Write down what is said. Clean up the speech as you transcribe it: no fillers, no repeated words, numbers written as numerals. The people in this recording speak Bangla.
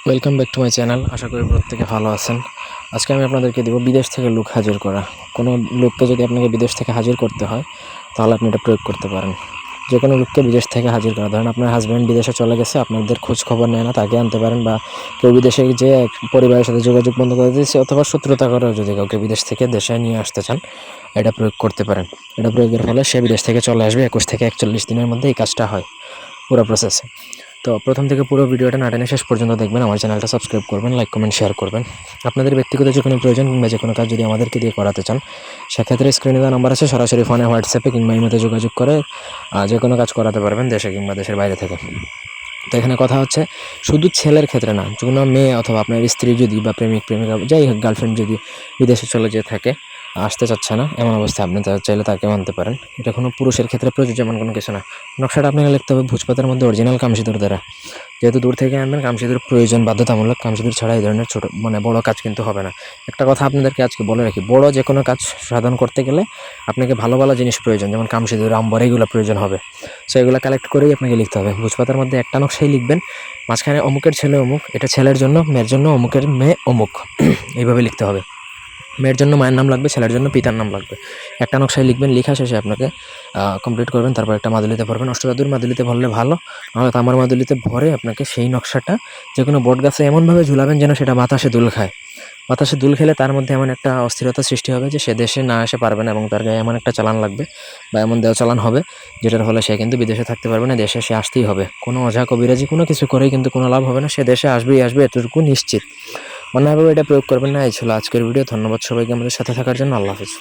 Welcome back to my channel. আশা করি প্রত্যেকে ভালো আছেন। আজকে আমি আপনাদেরকে দেব বিদেশ থেকে লোক হাজির করা। কোনো লোককে যদি আপনাকে বিদেশ থেকে হাজির করতে হয় তাহলে আপনি এটা প্রয়োগ করতে পারেন। যে কোনো লোককে বিদেশ থেকে হাজির করা, ধরেন আপনার হাজব্যান্ড বিদেশে চলে গেছে, আপনাদের খোঁজ খবর নেয় না, তাকে আনতে পারেন। বা কেউ বিদেশে যে পরিবারের সাথে যোগাযোগ বন্ধ করে দিয়েছে অথবা শত্রুতা করেও যদি কাউকে বিদেশ থেকে দেশে নিয়ে আসতে চান, এটা প্রয়োগ করতে পারেন। এটা প্রয়োগের ফলে সে বিদেশ থেকে চলে আসবে 21 থেকে 41 দিনের মধ্যে এই কাজটা হয় পুরো প্রসেসে। তো প্রথম থেকে পুরো ভিডিওটা না টেনে শেষ পর্যন্ত দেখবেন। আমার চ্যানেলটা সাবস্ক্রাইব করবেন, লাইক কমেন্ট শেয়ার করবেন। আপনাদের ব্যক্তিগত যে কোনো প্রয়োজন কিংবা যে কোনো কাজ যদি আমাদেরকে দিয়ে করাতে চান, সেক্ষেত্রে স্ক্রিনে দেওয়া নাম্বার আছে, সরাসরি ফোনে, হোয়াটসঅ্যাপে কিংবা ইমেতে যোগাযোগ করে যে কোনো কাজ করাতে পারবেন, দেশে কিংবা দেশের বাইরে থেকে। তো এখানে কথা হচ্ছে শুধু ছেলের ক্ষেত্রে না, কোনো মেয়ে অথবা আপনার স্ত্রী যদি বা প্রেমিক প্রেমিকা যাই হোক, গার্লফ্রেন্ড যদি বিদেশে চলে যেয়ে থাকে, আসতে চাচ্ছে না, এমন অবস্থায় আপনি চাইলে তাকে আনতে পারেন। এটা কোনো পুরুষের ক্ষেত্রে প্রযোজ্য এমন কোনো কিছু না। নকশাটা আপনাকে লিখতে হবে ভোজপাতার মধ্যে অরিজিনাল কামসিঁদুর দ্বারা। যেহেতু দূর থেকে আনবেন, কামসিঁদুর প্রয়োজন বাধ্যতামূলক। কামসিঁদুর ছাড়া এই ধরনের ছোটো বড় কাজ কিন্তু হবে না। একটা কথা আপনাদেরকে আজকে বলে রাখি, বড় যে কোনো কাজ সাধন করতে গেলে আপনাকে ভালো ভালো জিনিস প্রয়োজন, যেমন কামসিঁদুর, আম্বর, এগুলো প্রয়োজন হবে। সো এগুলো কালেক্ট করেই আপনাকে লিখতে হবে। ভোজপাতার মধ্যে একটা নকশাই লিখবেন, মাঝখানে অমুকের ছেলে অমুক, এটা ছেলের জন্য, মেয়ের জন্য অমুকের মেয়ে অমুক, এইভাবে লিখতে হবে। মেয়ের জন্য মায়ের নাম লাগবে, ছেলের জন্য পিতার নাম লাগবে। একটা নকশায় লিখবেন, লেখা শেষে আপনাকে কমপ্লিট করবেন। তারপর একটা মাদুলিতে ভরবেন, অষ্টধাতুর মাদুলিতে ভরলে ভালো, নাহলে তামার মাদুলিতে ভরে আপনাকে সেই নকশাটা যে কোনো বট গাছে এমনভাবে ঝুলাবেন যেন সেটা বাতাসে দুল খায়। বাতাসে দুল খেলে তার মধ্যে এমন একটা অস্থিরতা সৃষ্টি হবে যে সে দেশে না আসে পারবে না, এবং তার গায়ে এমন একটা চালান লাগবে বা এমন দেওয়া চালান হবে যেটার ফলে সে কিন্তু বিদেশে থাকতে পারবে না, দেশে সে আসতেই হবে। কোনো অঝা কবিরাজি কোনো কিছু করেই কিন্তু কোনো লাভ হবে না, সে দেশে আসবেই আসবে, এতটুকু নিশ্চিত। অন্যভাবে এটা প্রয়োগ করবেন না। এই ছিল আজকের ভিডিও। ধন্যবাদ সবাইকে আমাদের সাথে থাকার জন্য। আল্লাহ হাফিজ।